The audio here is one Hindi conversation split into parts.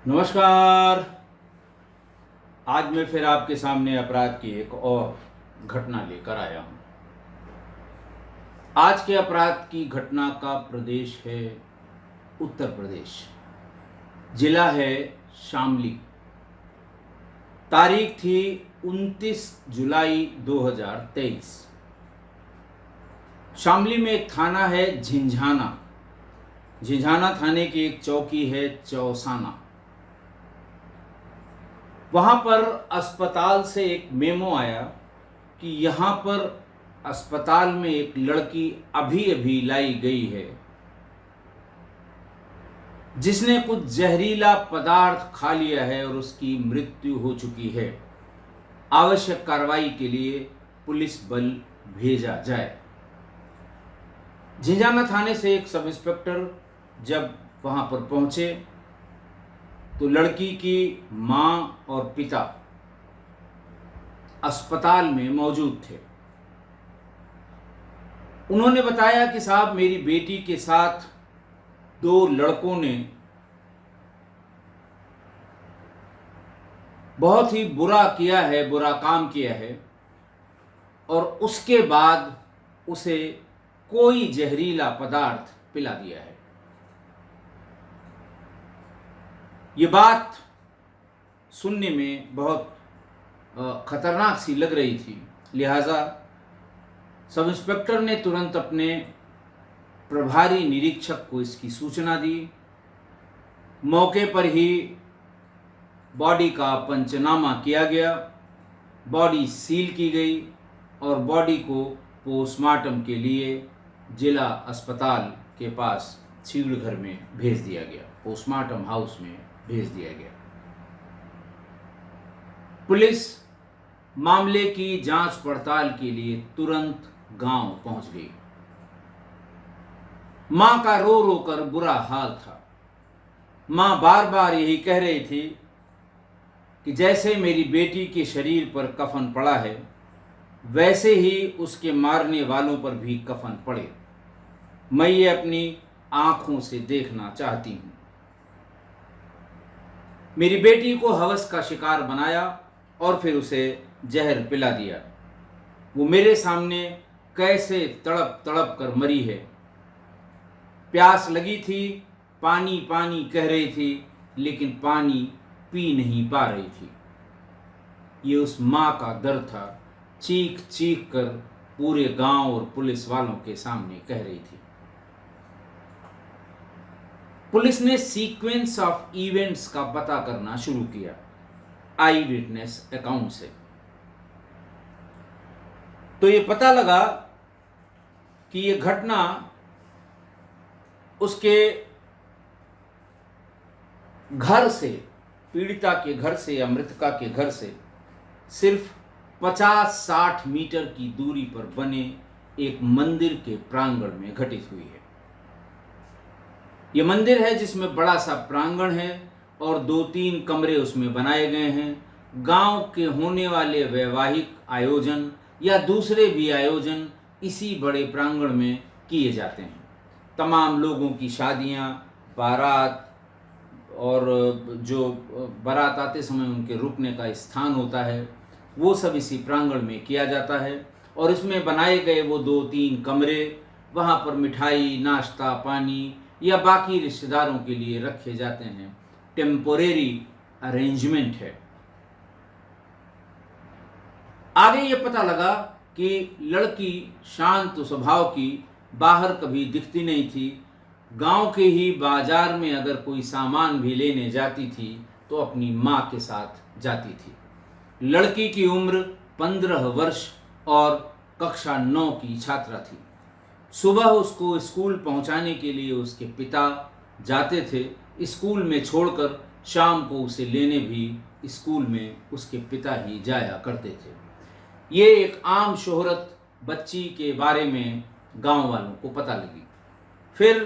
नमस्कार। आज मैं फिर आपके सामने अपराध की एक और घटना लेकर आया हूं। आज के अपराध की घटना का प्रदेश है उत्तर प्रदेश, जिला है शामली। तारीख थी 29 जुलाई 2023। शामली में एक थाना है झिंझाना। झिंझाना थाने की एक चौकी है चौसाना। वहाँ पर अस्पताल से एक मेमो आया कि यहाँ पर अस्पताल में एक लड़की अभी अभी लाई गई है जिसने कुछ जहरीला पदार्थ खा लिया है और उसकी मृत्यु हो चुकी है। आवश्यक कार्रवाई के लिए पुलिस बल भेजा जाए। झिंझाना थाने से एक सब इंस्पेक्टर जब वहाँ पर पहुँचे तो लड़की की मां और पिता अस्पताल में मौजूद थे। उन्होंने बताया कि साहब, मेरी बेटी के साथ दो लड़कों ने बहुत ही बुरा किया है, बुरा काम किया है और उसके बाद उसे कोई जहरीला पदार्थ पिला दिया है। ये बात सुनने में बहुत खतरनाक सी लग रही थी, लिहाजा सब इंस्पेक्टर ने तुरंत अपने प्रभारी निरीक्षक को इसकी सूचना दी। मौके पर ही बॉडी का पंचनामा किया गया, बॉडी सील की गई और बॉडी को पोस्टमार्टम के लिए जिला अस्पताल के पास चीड़ घर में भेज दिया गया, पोस्टमार्टम हाउस में भेज दिया गया। पुलिस मामले की जांच पड़ताल के लिए तुरंत गांव पहुंच गई। मां का रो रो कर बुरा हाल था। मां बार बार यही कह रही थी कि जैसे मेरी बेटी के शरीर पर कफन पड़ा है वैसे ही उसके मारने वालों पर भी कफन पड़े। मैं ये अपनी आंखों से देखना चाहती हूं। मेरी बेटी को हवस का शिकार बनाया और फिर उसे जहर पिला दिया। वो मेरे सामने कैसे तड़प तड़प कर मरी है। प्यास लगी थी, पानी पानी कह रही थी, लेकिन पानी पी नहीं पा रही थी। ये उस माँ का दर्द था, चीख चीख कर पूरे गांव और पुलिस वालों के सामने कह रही थी। पुलिस ने सीक्वेंस ऑफ इवेंट्स का पता करना शुरू किया आई विटनेस अकाउंट से। तो ये पता लगा कि ये घटना उसके घर से, पीड़िता के घर से या मृतका के घर से सिर्फ 50-60 मीटर की दूरी पर बने एक मंदिर के प्रांगण में घटित हुई है। ये मंदिर है जिसमें बड़ा सा प्रांगण है और 2-3 कमरे उसमें बनाए गए हैं। गांव के होने वाले वैवाहिक आयोजन या दूसरे भी आयोजन इसी बड़े प्रांगण में किए जाते हैं। तमाम लोगों की शादियां, बारात और जो बारात आते समय उनके रुकने का स्थान होता है वो सब इसी प्रांगण में किया जाता है। और इसमें बनाए गए वो 2-3 कमरे, वहाँ पर मिठाई, नाश्ता, पानी या बाकी रिश्तेदारों के लिए रखे जाते हैं। टेम्पोरेरी अरेंजमेंट है। आगे ये पता लगा कि लड़की शांत स्वभाव की, बाहर कभी दिखती नहीं थी। गांव के ही बाजार में अगर कोई सामान भी लेने जाती थी तो अपनी मां के साथ जाती थी। लड़की की उम्र 15 वर्ष और कक्षा 9 की छात्रा थी। सुबह उसको स्कूल पहुंचाने के लिए उसके पिता जाते थे। स्कूल में छोड़कर शाम को उसे लेने भी स्कूल में उसके पिता ही जाया करते थे। ये एक आम शोहरत बच्ची के बारे में गांव वालों को पता लगी। फिर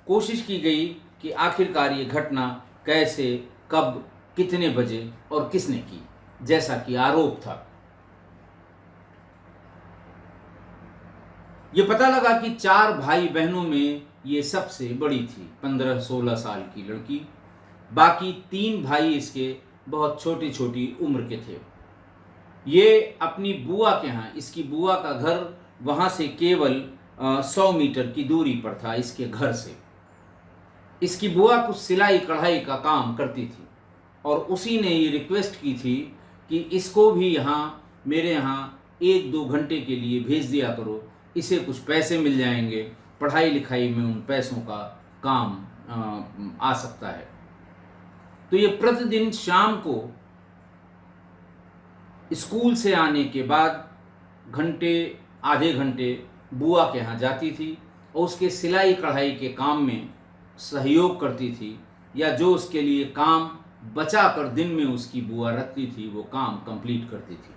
कोशिश की गई कि आखिरकार ये घटना कैसे, कब, कितने बजे और किसने की, जैसा कि आरोप था। ये पता लगा कि 4 भाई बहनों में ये सबसे बड़ी थी। 15-16 साल की लड़की बाकी 3 भाई इसके बहुत छोटी छोटी उम्र के थे। ये अपनी बुआ के यहाँ, इसकी बुआ का घर वहाँ से केवल 100 मीटर की दूरी पर था इसके घर से। इसकी बुआ कुछ सिलाई कढ़ाई का काम करती थी और उसी ने ये रिक्वेस्ट की थी कि इसको भी यहाँ मेरे यहाँ 1-2 घंटे के लिए भेज दिया करो, इसे कुछ पैसे मिल जाएंगे, पढ़ाई लिखाई में उन पैसों का काम आ सकता है। तो ये प्रतिदिन शाम को स्कूल से आने के बाद घंटे आधे घंटे बुआ के यहाँ जाती थी और उसके सिलाई कढ़ाई के काम में सहयोग करती थी, या जो उसके लिए काम बचा कर दिन में उसकी बुआ रखती थी वो काम कंप्लीट करती थी।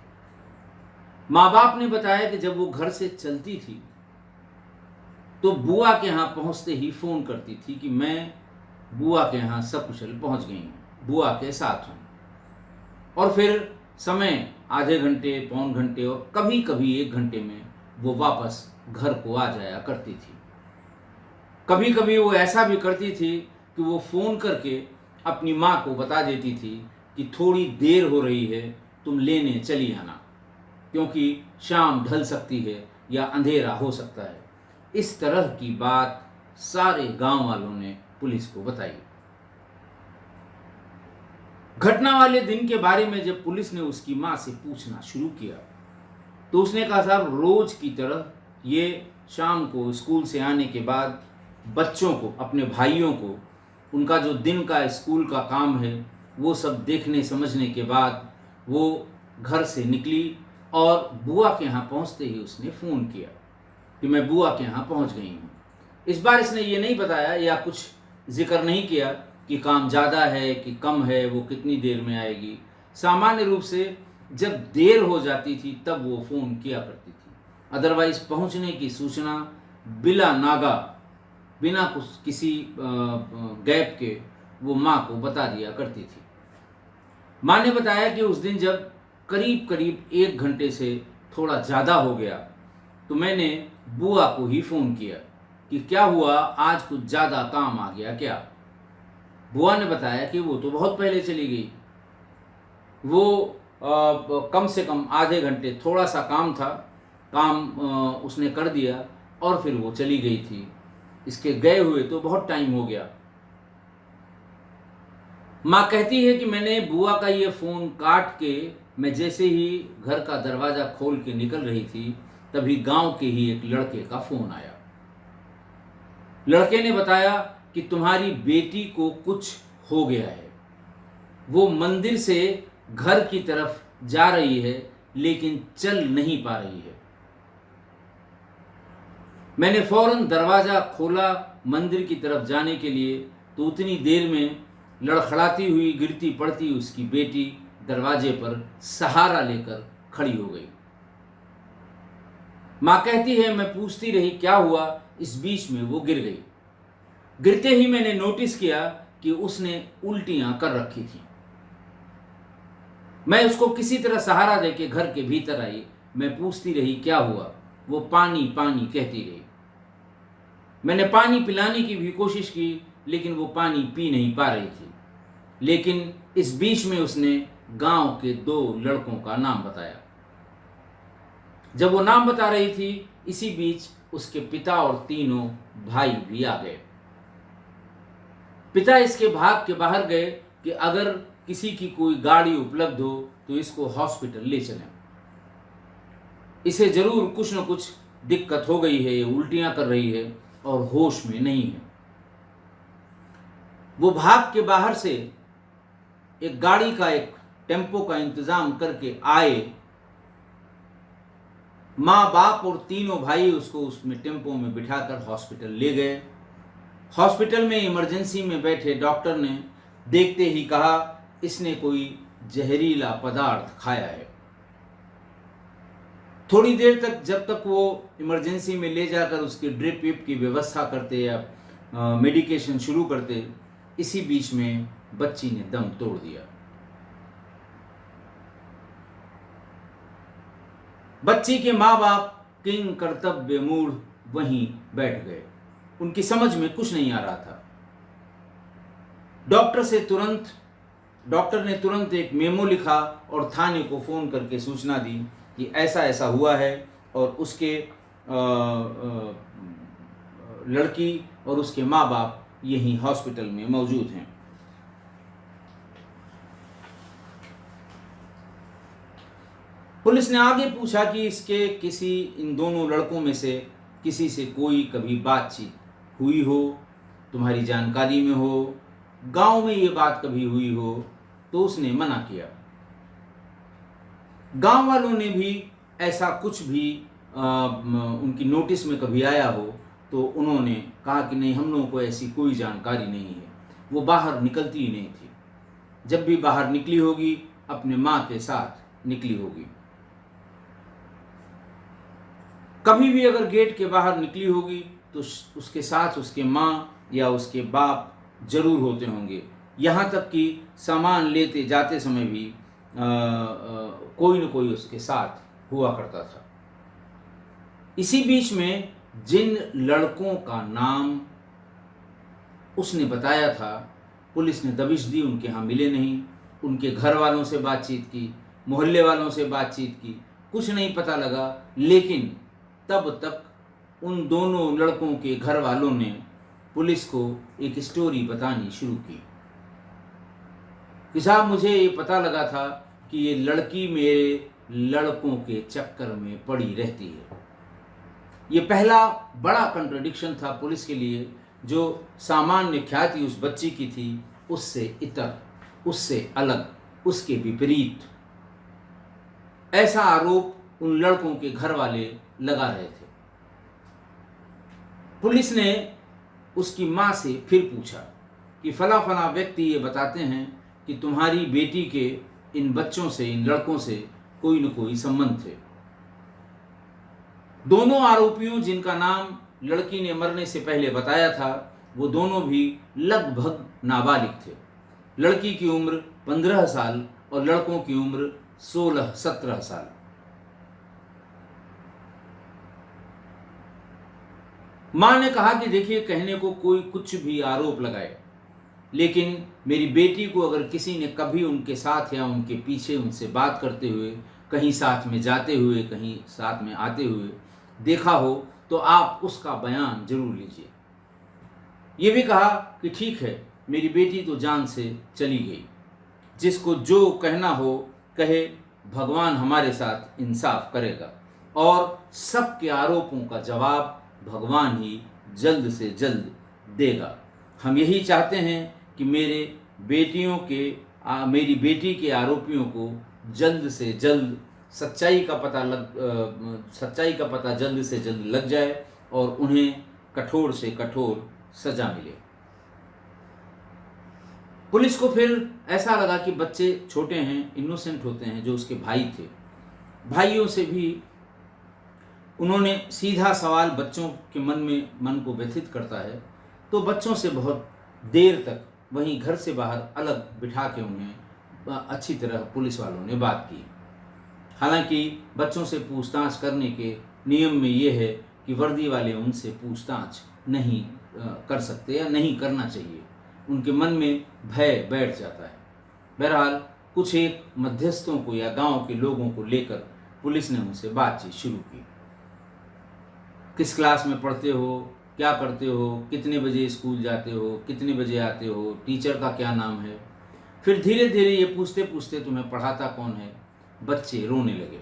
माँ बाप ने बताया कि जब वो घर से चलती थी तो बुआ के यहाँ पहुँचते ही फ़ोन करती थी कि मैं बुआ के यहाँ सकुशल पहुँच गई हूँ, बुआ के साथ हूँ। और फिर समय आधे घंटे, पौन घंटे और कभी कभी 1 घंटे में वो वापस घर को आ जाया करती थी। कभी कभी वो ऐसा भी करती थी कि वो फ़ोन करके अपनी माँ को बता देती थी कि थोड़ी देर हो रही है, तुम लेने चली आना, क्योंकि शाम ढल सकती है या अंधेरा हो सकता है। इस तरह की बात सारे गांव वालों ने पुलिस को बताई। घटना वाले दिन के बारे में जब पुलिस ने उसकी माँ से पूछना शुरू किया तो उसने कहा, साहब रोज की तरह ये शाम को स्कूल से आने के बाद बच्चों को, अपने भाइयों को, उनका जो दिन का स्कूल का काम है वो सब देखने समझने के बाद वो घर से निकली और बुआ के यहाँ पहुँचते ही उसने फ़ोन किया कि मैं बुआ के यहाँ पहुँच गई हूँ। इस बार इसने ये नहीं बताया या कुछ जिक्र नहीं किया कि काम ज़्यादा है कि कम है, वो कितनी देर में आएगी। सामान्य रूप से जब देर हो जाती थी तब वो फ़ोन किया करती थी, अदरवाइज़ पहुँचने की सूचना बिला नागा, बिना कुछ किसी गैप के वो माँ को बता दिया करती थी। माँ ने बताया कि उस दिन जब करीब करीब 1 घंटे से थोड़ा ज़्यादा हो गया तो मैंने बुआ को ही फ़ोन किया कि क्या हुआ, आज कुछ ज़्यादा काम आ गया क्या। बुआ ने बताया कि वो तो बहुत पहले चली गई, वो कम से कम आधे घंटे, थोड़ा सा काम था, काम उसने कर दिया और फिर वो चली गई थी, इसके गए हुए तो बहुत टाइम हो गया। माँ कहती है कि मैंने बुआ का ये फ़ोन काट के मैं जैसे ही घर का दरवाज़ा खोल के निकल रही थी तभी गांव के ही एक लड़के का फ़ोन आया। लड़के ने बताया कि तुम्हारी बेटी को कुछ हो गया है, वो मंदिर से घर की तरफ जा रही है लेकिन चल नहीं पा रही है। मैंने फौरन दरवाज़ा खोला मंदिर की तरफ जाने के लिए तो उतनी देर में लड़खड़ाती हुई गिरती पड़ती उसकी बेटी दरवाजे पर सहारा लेकर खड़ी हो गई। माँ कहती है मैं पूछती रही क्या हुआ, इस बीच में वो गिर गई। गिरते ही मैंने नोटिस किया कि उसने उल्टियां कर रखी थी। मैं उसको किसी तरह सहारा देके घर के भीतर आई। मैं पूछती रही क्या हुआ, वो पानी पानी कहती रही। मैंने पानी पिलाने की भी कोशिश की लेकिन वो पानी पी नहीं पा रही थी। लेकिन इस बीच में उसने गांव के 2 लड़कों का नाम बताया। जब वो नाम बता रही थी इसी बीच उसके पिता और तीनों भाई भी आ गए। पिता इसके भाग के बाहर गए कि अगर किसी की कोई गाड़ी उपलब्ध हो तो इसको हॉस्पिटल ले चलें, इसे जरूर कुछ न कुछ दिक्कत हो गई है, ये उल्टियां कर रही है और होश में नहीं है। वो भाग के बाहर से एक गाड़ी का, एक टेम्पो का इंतजाम करके आए। माँ बाप और तीनों भाई उसको उसमें टेम्पो में बिठाकर हॉस्पिटल ले गए। हॉस्पिटल में इमरजेंसी में बैठे डॉक्टर ने देखते ही कहा इसने कोई जहरीला पदार्थ खाया है। थोड़ी देर तक जब तक वो इमरजेंसी में ले जाकर उसकी ड्रिप विप की व्यवस्था करते या मेडिकेशन शुरू करते, इसी बीच में बच्ची ने दम तोड़ दिया। बच्ची के माँ बाप किंग कर्तव्य मूढ़ वहीं बैठ गए। उनकी समझ में कुछ नहीं आ रहा था। डॉक्टर ने तुरंत एक मेमो लिखा और थाने को फ़ोन करके सूचना दी कि ऐसा ऐसा हुआ है और उसके लड़की और उसके माँ बाप यहीं हॉस्पिटल में मौजूद हैं। पुलिस ने आगे पूछा कि इन दोनों लड़कों में से किसी से कोई कभी बातचीत हुई हो, तुम्हारी जानकारी में हो, गांव में ये बात कभी हुई हो, तो उसने मना किया। गांव वालों ने भी ऐसा कुछ भी उनकी नोटिस में कभी आया हो तो उन्होंने कहा कि नहीं, हम लोगों को ऐसी कोई जानकारी नहीं है। वो बाहर निकलती ही नहीं थी। जब भी बाहर निकली होगी अपने माँ के साथ निकली होगी। कभी भी अगर गेट के बाहर निकली होगी तो उसके साथ उसके माँ या उसके बाप जरूर होते होंगे। यहाँ तक कि सामान लेते जाते समय भी कोई न कोई उसके साथ हुआ करता था। इसी बीच में जिन लड़कों का नाम उसने बताया था, पुलिस ने दबिश दी, उनके यहाँ मिले नहीं। उनके घर वालों से बातचीत की, मोहल्ले वालों से बातचीत की, कुछ नहीं पता लगा। लेकिन तब तक उन दोनों लड़कों के घर वालों ने पुलिस को एक स्टोरी बतानी शुरू की कि साहब, मुझे ये पता लगा था कि ये लड़की मेरे लड़कों के चक्कर में पड़ी रहती है। ये पहला बड़ा कंट्रडिक्शन था पुलिस के लिए, जो सामान्य ख्याति उस बच्ची की थी उससे इतर, उससे अलग, उसके विपरीत। ऐसा आरोप उन लड़कों के घर वाले लगा रहे थे। पुलिस ने उसकी माँ से फिर पूछा कि फला फला व्यक्ति ये बताते हैं कि तुम्हारी बेटी के इन बच्चों से, इन लड़कों से कोई न कोई संबंध थे। दोनों आरोपियों जिनका नाम लड़की ने मरने से पहले बताया था, वो दोनों भी लगभग नाबालिग थे। लड़की की उम्र 15 साल और लड़कों की उम्र 16-17 साल। मां ने कहा कि देखिए, कहने को कोई कुछ भी आरोप लगाए, लेकिन मेरी बेटी को अगर किसी ने कभी उनके साथ या उनके पीछे उनसे बात करते हुए, कहीं साथ में जाते हुए, कहीं साथ में आते हुए देखा हो तो आप उसका बयान जरूर लीजिए। ये भी कहा कि ठीक है, मेरी बेटी तो जान से चली गई, जिसको जो कहना हो कहे, भगवान हमारे साथ इंसाफ करेगा और सबके आरोपों का जवाब भगवान ही जल्द से जल्द देगा। हम यही चाहते हैं कि मेरी बेटी के आरोपियों को जल्द से जल्द सच्चाई का पता जल्द से जल्द लग जाए और उन्हें कठोर से कठोर सजा मिले। पुलिस को फिर ऐसा लगा कि बच्चे छोटे हैं, इनोसेंट होते हैं। जो उसके भाई थे, भाइयों से भी उन्होंने सीधा सवाल, बच्चों के मन को व्यथित करता है, तो बच्चों से बहुत देर तक वहीं घर से बाहर अलग बिठा के उन्हें अच्छी तरह पुलिस वालों ने बात की। हालांकि बच्चों से पूछताछ करने के नियम में ये है कि वर्दी वाले उनसे पूछताछ नहीं कर सकते या नहीं करना चाहिए, उनके मन में भय बैठ जाता है। बहरहाल कुछ एक मध्यस्थों को या गांव के लोगों को लेकर पुलिस ने उनसे बातचीत शुरू की। किस क्लास में पढ़ते हो, क्या करते हो, कितने बजे स्कूल जाते हो, कितने बजे आते हो, टीचर का क्या नाम है। फिर धीरे धीरे ये पूछते पूछते तुम्हें पढ़ाता कौन है। बच्चे रोने लगे,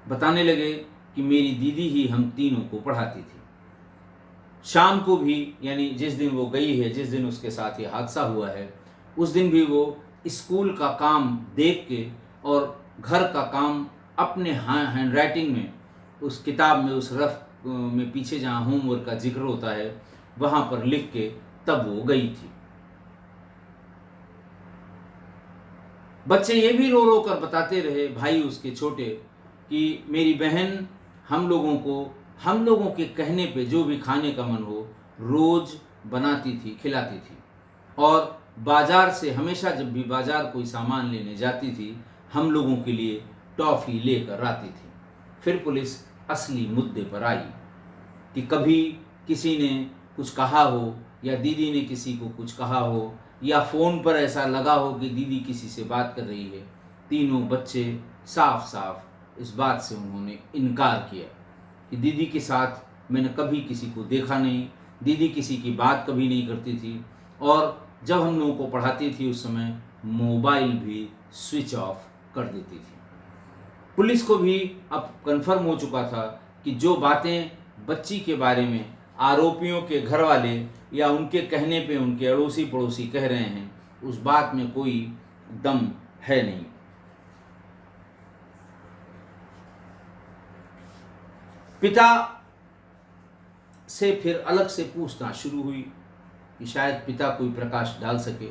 बताने लगे कि मेरी दीदी ही हम तीनों को पढ़ाती थी। शाम को भी, यानी जिस दिन वो गई है, जिस दिन उसके साथ ये हादसा हुआ है, उस दिन भी वो स्कूल का काम देख के और घर का काम अपने हैंड राइटिंग में, उस किताब में, उस रफ में पीछे जहाँ होमवर्क का जिक्र होता है वहाँ पर लिख के तब वो गई थी। बच्चे ये भी रो रो कर बताते रहे, भाई उसके छोटे, कि मेरी बहन हम लोगों के कहने पे जो भी खाने का मन हो रोज बनाती थी, खिलाती थी। और बाजार से हमेशा जब भी बाजार कोई सामान लेने जाती थी, हम लोगों के लिए टॉफ़ी लेकर आती थी। फिर पुलिस असली मुद्दे पर आई कि कभी किसी ने कुछ कहा हो या दीदी ने किसी को कुछ कहा हो या फ़ोन पर ऐसा लगा हो कि दीदी किसी से बात कर रही है। तीनों बच्चे साफ साफ इस बात से उन्होंने इनकार किया कि दीदी के साथ मैंने कभी किसी को देखा नहीं, दीदी किसी की बात कभी नहीं करती थी, और जब हम लोगों को पढ़ाती थी उस समय मोबाइल भी स्विच ऑफ कर देती थी। पुलिस को भी अब कन्फर्म हो चुका था कि जो बातें बच्ची के बारे में आरोपियों के घर वाले या उनके कहने पे उनके अड़ोसी पड़ोसी कह रहे हैं, उस बात में कोई दम है नहीं। पिता से फिर अलग से पूछताछ शुरू हुई कि शायद पिता कोई प्रकाश डाल सके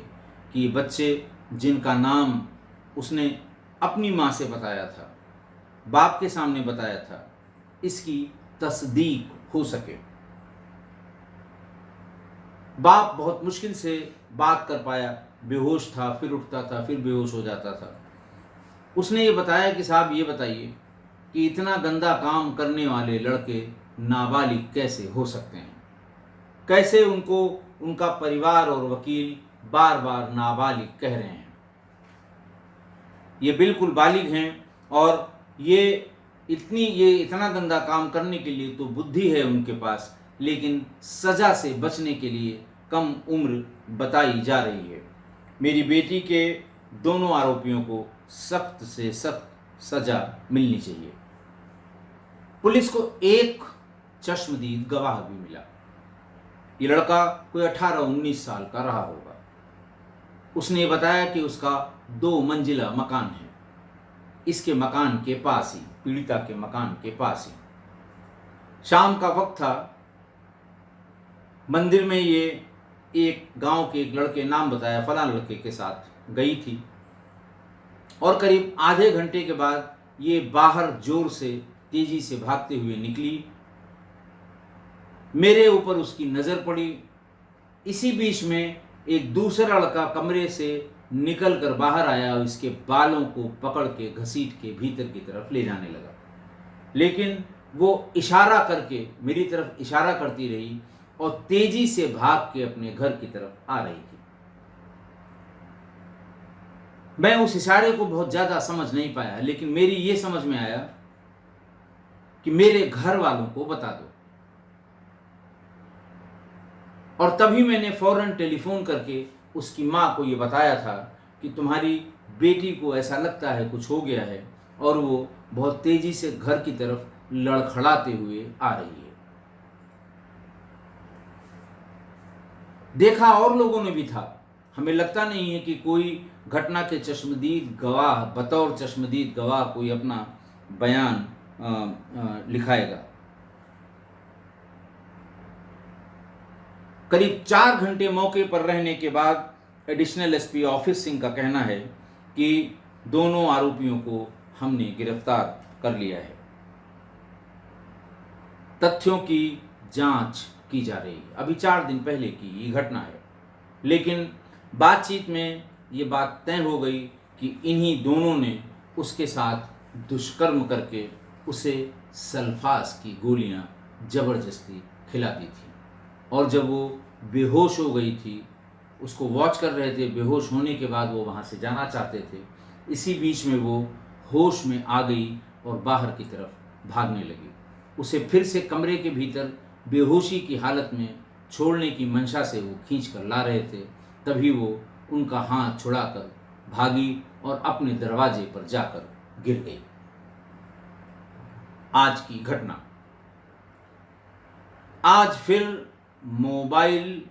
कि ये बच्चे जिनका नाम उसने अपनी माँ से बताया था, बाप के सामने बताया था, इसकी तस्दीक हो सके। बाप बहुत मुश्किल से बात कर पाया, बेहोश था, फिर उठता था, फिर बेहोश हो जाता था। उसने ये बताया कि साहब ये बताइए कि इतना गंदा काम करने वाले लड़के नाबालिग कैसे हो सकते हैं, कैसे उनको उनका परिवार और वकील बार बार नाबालिग कह रहे हैं। ये बिल्कुल बालिग हैं और ये इतना गंदा काम करने के लिए तो बुद्धि है उनके पास, लेकिन सज़ा से बचने के लिए कम उम्र बताई जा रही है। मेरी बेटी के दोनों आरोपियों को सख्त से सख्त सज़ा मिलनी चाहिए। पुलिस को एक चश्मदीद गवाह भी मिला। ये लड़का कोई 18-19 साल का रहा होगा। उसने बताया कि उसका 2 मंजिला मकान है, इसके मकान के पास ही, पीड़िता के मकान के पास ही। शाम का वक्त था, मंदिर में ये एक गांव के एक लड़के, नाम बताया फलां लड़के के साथ गई थी, और करीब आधे घंटे के बाद ये बाहर जोर से तेजी से भागते हुए निकली। मेरे ऊपर उसकी नज़र पड़ी। इसी बीच में एक दूसरा लड़का कमरे से निकल कर बाहर आया और इसके बालों को पकड़ के घसीट के भीतर की तरफ ले जाने लगा, लेकिन वो इशारा करके मेरी तरफ इशारा करती रही और तेजी से भाग के अपने घर की तरफ आ रही थी। मैं उस इशारे को बहुत ज़्यादा समझ नहीं पाया, लेकिन मेरी ये समझ में आया कि मेरे घर वालों को बता दो। और तभी मैंने फौरन टेलीफोन करके उसकी माँ को ये बताया था कि तुम्हारी बेटी को ऐसा लगता है कुछ हो गया है, और वो बहुत तेजी से घर की तरफ लड़खड़ाते हुए आ रही है। देखा और लोगों ने भी था। हमें लगता नहीं है कि कोई घटना के चश्मदीद गवाह, बतौर चश्मदीद गवाह कोई अपना बयान लिखाएगा। करीब 4 घंटे मौके पर रहने के बाद एडिशनल एसपी ऑफिस सिंह का कहना है कि दोनों आरोपियों को हमने गिरफ्तार कर लिया है। तथ्यों की जांच की जा रही है। अभी 4 दिन पहले की ये घटना है, लेकिन बातचीत में ये बात तय हो गई कि इन्हीं दोनों ने उसके साथ दुष्कर्म करके उसे सल्फास की गोलियां ज़बरदस्ती खिला दी थी, और जब वो बेहोश हो गई थी, उसको वॉच कर रहे थे। बेहोश होने के बाद वो वहाँ से जाना चाहते थे। इसी बीच में वो होश में आ गई और बाहर की तरफ भागने लगी। उसे फिर से कमरे के भीतर बेहोशी की हालत में छोड़ने की मंशा से वो खींच कर ला रहे थे। तभी वो उनका हाथ छुड़ाकर भागी और अपने दरवाजे पर जाकर गिर गई। आज की घटना। आज फिर मोबाइल,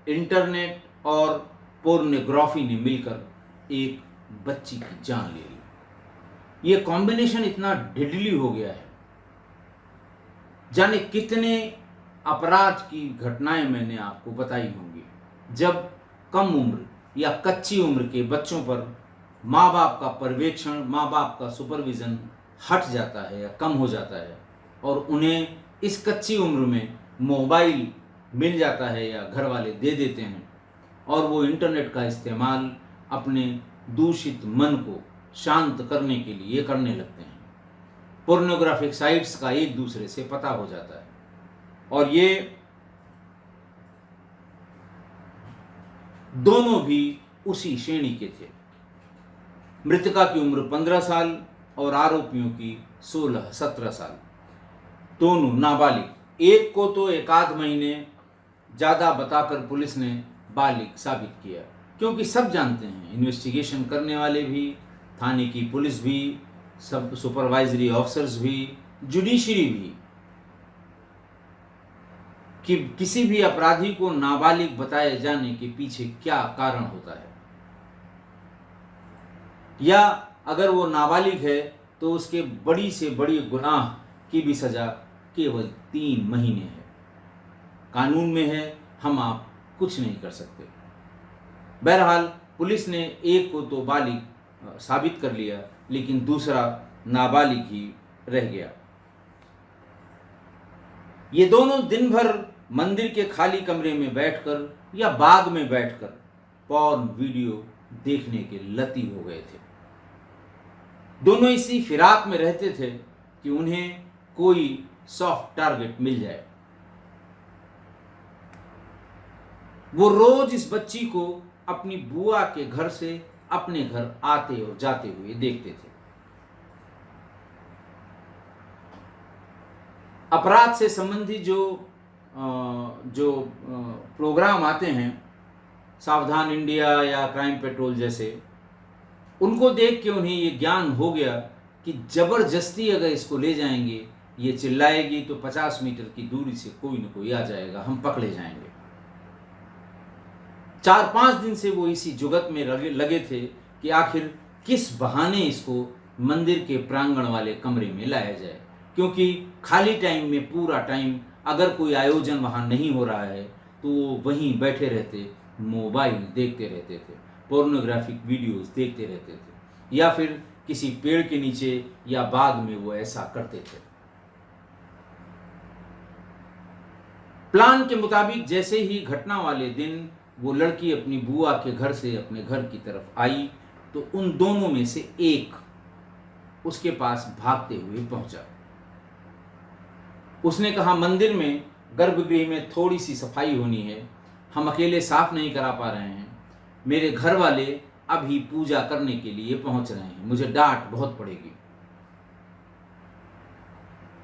इंटरनेट और पोर्नोग्राफी ने मिलकर एक बच्ची की जान ले ली। ये कॉम्बिनेशन इतना डेडली हो गया है। जाने कितने अपराध की घटनाएं मैंने आपको बताई होंगी, जब कम उम्र या कच्ची उम्र के बच्चों पर माँ बाप का पर्यवेक्षण, माँ बाप का सुपरविज़न हट जाता है या कम हो जाता है, और उन्हें इस कच्ची उम्र में मोबाइल मिल जाता है या घर वाले दे देते हैं, और वो इंटरनेट का इस्तेमाल अपने दूषित मन को शांत करने के लिए करने लगते हैं। पोर्नोग्राफिक साइट्स का एक दूसरे से पता हो जाता है, और ये दोनों भी उसी श्रेणी के थे। मृतका की उम्र 15 साल और आरोपियों की 16-17 साल, दोनों नाबालिग। एक को तो एक आध महीने ज़्यादा बताकर पुलिस ने बालिग साबित किया, क्योंकि सब जानते हैं, इन्वेस्टिगेशन करने वाले भी, थाने की पुलिस भी, सब सुपरवाइजरी ऑफिसर्स भी, जुडिशरी भी, कि किसी भी अपराधी को नाबालिग बताए जाने के पीछे क्या कारण होता है, या अगर वो नाबालिग है तो उसके बड़ी से बड़ी गुनाह की भी सजा केवल 3 महीने है। कानून में है, हम आप कुछ नहीं कर सकते। बहरहाल पुलिस ने एक को तो बालिग साबित कर लिया, लेकिन दूसरा नाबालिग ही रह गया। ये दोनों दिन भर मंदिर के खाली कमरे में बैठकर या बाग में बैठकर पॉर्न वीडियो देखने के लती हो गए थे। दोनों इसी फिराक में रहते थे कि उन्हें कोई सॉफ्ट टारगेट मिल जाए। वो रोज इस बच्ची को अपनी बुआ के घर से अपने घर आते और जाते हुए देखते थे। अपराध से संबंधित जो प्रोग्राम आते हैं, सावधान इंडिया या क्राइम पेट्रोल जैसे, उनको देख के उन्हें ये ज्ञान हो गया कि जबरदस्ती अगर इसको ले जाएंगे, ये चिल्लाएगी तो 50 मीटर की दूरी से कोई न कोई आ जाएगा, हम पकड़े जाएंगे। 4-5 दिन से वो इसी जुगत में लगे थे कि आखिर किस बहाने इसको मंदिर के प्रांगण वाले कमरे में लाया जाए, क्योंकि खाली टाइम में पूरा टाइम अगर कोई आयोजन वहाँ नहीं हो रहा है तो वो वहीं बैठे रहते, मोबाइल देखते रहते थे, पोर्नोग्राफिक वीडियोस देखते रहते थे, या फिर किसी पेड़ के नीचे या बाग में वो ऐसा करते थे। प्लान के मुताबिक जैसे ही घटना वाले दिन वो लड़की अपनी बुआ के घर से अपने घर की तरफ आई तो उन दोनों में से एक उसके पास भागते हुए पहुंचा। उसने कहा, मंदिर में गर्भगृह में थोड़ी सी सफाई होनी है, हम अकेले साफ नहीं करा पा रहे हैं, मेरे घर वाले अभी पूजा करने के लिए पहुंच रहे हैं, मुझे डांट बहुत पड़ेगी।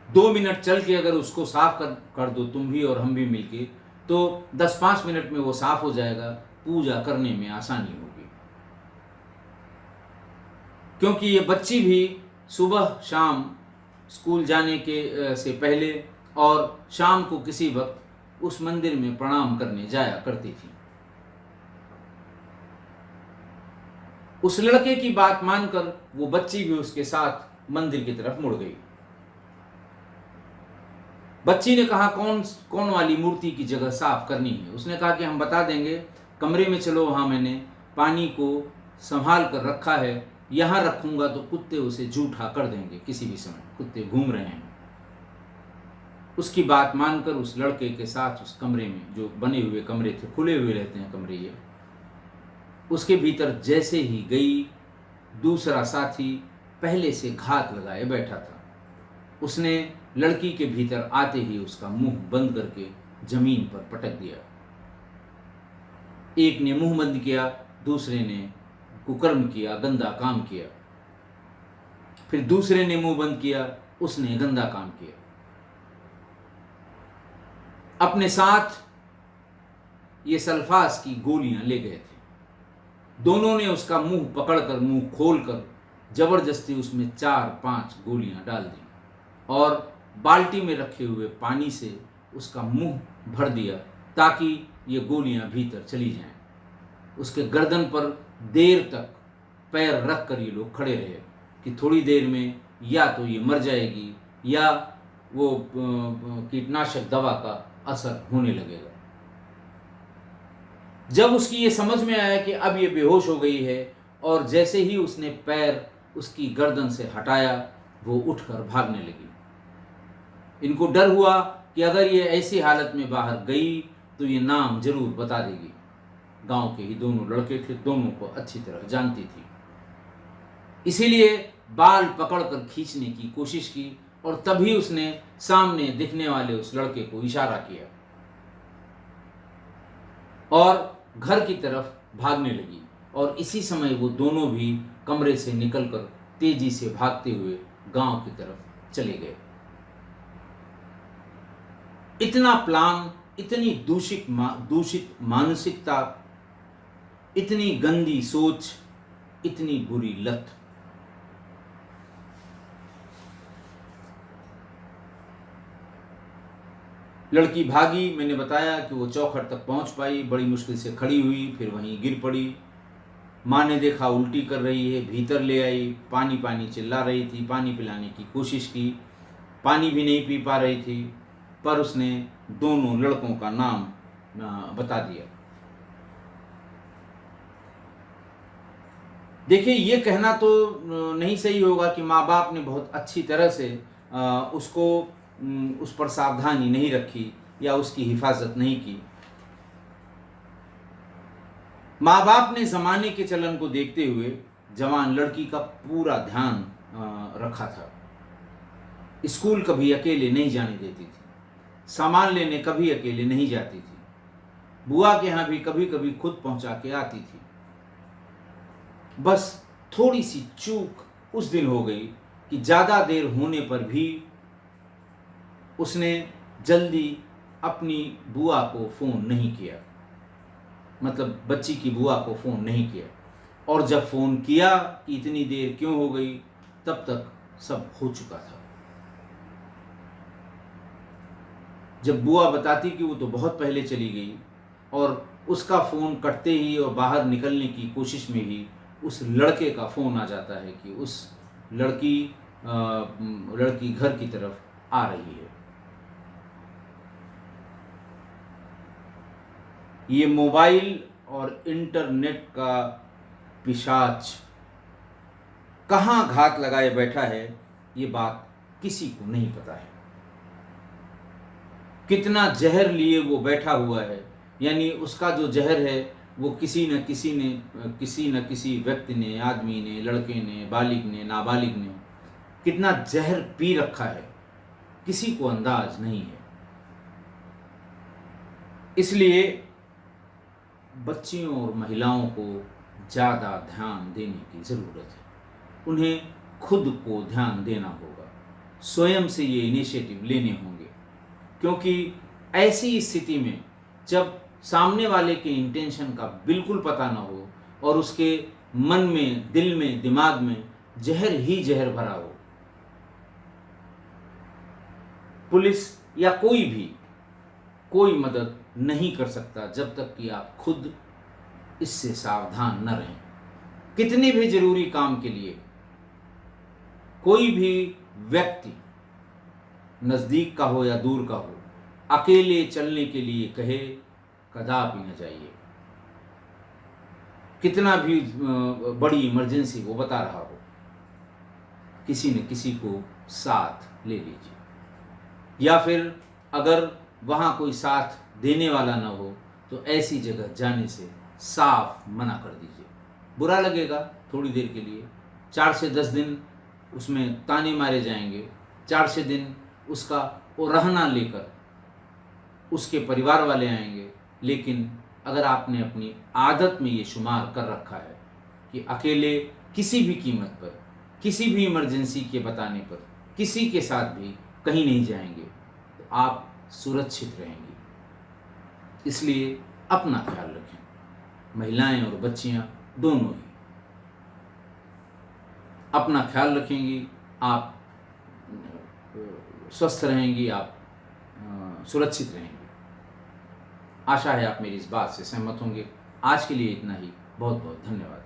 2 मिनट चल के अगर उसको साफ कर दो तुम भी और हम भी मिलके, तो 10-5 मिनट में वो साफ हो जाएगा, पूजा करने में आसानी होगी। क्योंकि ये बच्ची भी सुबह शाम स्कूल जाने के से पहले और शाम को किसी वक्त उस मंदिर में प्रणाम करने जाया करती थी। उस लड़के की बात मानकर वो बच्ची भी उसके साथ मंदिर की तरफ मुड़ गई। बच्ची ने कहा, कौन वाली मूर्ति की जगह साफ करनी है? उसने कहा कि हम बता देंगे, कमरे में चलो, वहां मैंने पानी को संभाल कर रखा है, यहां रखूंगा तो कुत्ते उसे जूठा कर देंगे, किसी भी समय कुत्ते घूम रहे हैं। उसकी बात मानकर उस लड़के के साथ उस कमरे में, जो बने हुए कमरे थे, खुले हुए रहते हैं कमरे ये, उसके भीतर जैसे ही गई, दूसरा साथी पहले से घात लगाए बैठा था। उसने लड़की के भीतर आते ही उसका मुंह बंद करके जमीन पर पटक दिया। एक ने मुंह बंद किया, दूसरे ने कुकर्म किया, गंदा काम किया। फिर दूसरे ने मुंह बंद किया, उसने गंदा काम किया। अपने साथ ये सल्फास की गोलियां ले गए थे। दोनों ने उसका मुंह पकड़कर, मुंह खोलकर जबरदस्ती उसमें 4-5 गोलियां डाल दी और बाल्टी में रखे हुए पानी से उसका मुंह भर दिया ताकि ये गोलियां भीतर चली जाएं। उसके गर्दन पर देर तक पैर रख कर ये लोग खड़े रहे कि थोड़ी देर में या तो ये मर जाएगी या वो कीटनाशक दवा का असर होने लगेगा। जब उसकी ये समझ में आया कि अब ये बेहोश हो गई है और जैसे ही उसने पैर उसकी गर्दन से हटाया, वो उठकर भागने लगी। इनको डर हुआ कि अगर ये ऐसी हालत में बाहर गई तो ये नाम जरूर बता देगी। गांव के ही दोनों लड़के थे, दोनों को अच्छी तरह जानती थी, इसीलिए बाल पकड़कर खींचने की कोशिश की और तभी उसने सामने दिखने वाले उस लड़के को इशारा किया और घर की तरफ भागने लगी और इसी समय वो दोनों भी कमरे से निकलकर तेजी से भागते हुए गांव की तरफ चले गए। इतना प्लान, इतनी दूषित मानसिकता, इतनी गंदी सोच, इतनी बुरी लत। लड़की भागी, मैंने बताया कि वो चौखट तक पहुंच पाई, बड़ी मुश्किल से खड़ी हुई, फिर वहीं गिर पड़ी। माँ ने देखा उल्टी कर रही है, भीतर ले आई, पानी पानी चिल्ला रही थी, पानी पिलाने की कोशिश की, पानी भी नहीं पी पा रही थी, पर उसने दोनों लड़कों का नाम बता दिया। देखिए, ये कहना तो नहीं सही होगा कि माँ बाप ने बहुत अच्छी तरह से उसको उस पर सावधानी नहीं रखी या उसकी हिफाजत नहीं की। माँ बाप ने ज़माने के चलन को देखते हुए जवान लड़की का पूरा ध्यान रखा था। स्कूल कभी अकेले नहीं जाने देती थी, सामान लेने कभी अकेले नहीं जाती थी, बुआ के यहाँ भी कभी कभी खुद पहुंचा के आती थी। बस थोड़ी सी चूक उस दिन हो गई कि ज़्यादा देर होने पर भी उसने जल्दी अपनी बुआ को फ़ोन नहीं किया, मतलब बच्ची की बुआ को फ़ोन नहीं किया। और जब फ़ोन किया कि इतनी देर क्यों हो गई, तब तक सब हो चुका था। जब बुआ बताती कि वो तो बहुत पहले चली गई, और उसका फ़ोन कटते ही और बाहर निकलने की कोशिश में ही उस लड़के का फ़ोन आ जाता है कि उस लड़की घर की तरफ आ रही है। ये मोबाइल और इंटरनेट का पिशाच कहाँ घात लगाए बैठा है, ये बात किसी को नहीं पता है। कितना जहर लिए वो बैठा हुआ है, यानी उसका जो जहर है वो किसी न किसी व्यक्ति ने, आदमी ने, लड़के ने, बालिग ने, नाबालिग ने कितना जहर पी रखा है, किसी को अंदाज नहीं है। इसलिए बच्चियों और महिलाओं को ज़्यादा ध्यान देने की ज़रूरत है। उन्हें खुद को ध्यान देना होगा, स्वयं से ये इनिशिएटिव लेने होंगे, क्योंकि ऐसी स्थिति में जब सामने वाले के इंटेंशन का बिल्कुल पता ना हो और उसके मन में, दिल में, दिमाग में जहर ही जहर भरा हो, पुलिस या कोई मदद नहीं कर सकता जब तक कि आप खुद इससे सावधान न रहें। कितने भी जरूरी काम के लिए कोई भी व्यक्ति, नज़दीक का हो या दूर का हो, अकेले चलने के लिए कहे, कदापि न जाइए। कितना भी बड़ी इमरजेंसी वो बता रहा हो, किसी न किसी को साथ ले लीजिए। या फिर अगर वहाँ कोई साथ देने वाला ना हो तो ऐसी जगह जाने से साफ मना कर दीजिए। बुरा लगेगा थोड़ी देर के लिए, 4 से 10 दिन उसमें ताने मारे जाएंगे, 4 से दिन उसका वो रहना लेकर उसके परिवार वाले आएंगे। लेकिन अगर आपने अपनी आदत में ये शुमार कर रखा है कि अकेले किसी भी कीमत पर, किसी भी इमरजेंसी के बताने पर किसी के साथ भी कहीं नहीं जाएंगे, तो आप सुरक्षित रहेंगे। इसलिए अपना ख्याल रखें, महिलाएं और बच्चियां दोनों ही अपना ख्याल रखेंगी, आप स्वस्थ रहेंगी, आप सुरक्षित रहेंगे। आशा है आप मेरी इस बात से सहमत होंगे। आज के लिए इतना ही। बहुत बहुत धन्यवाद।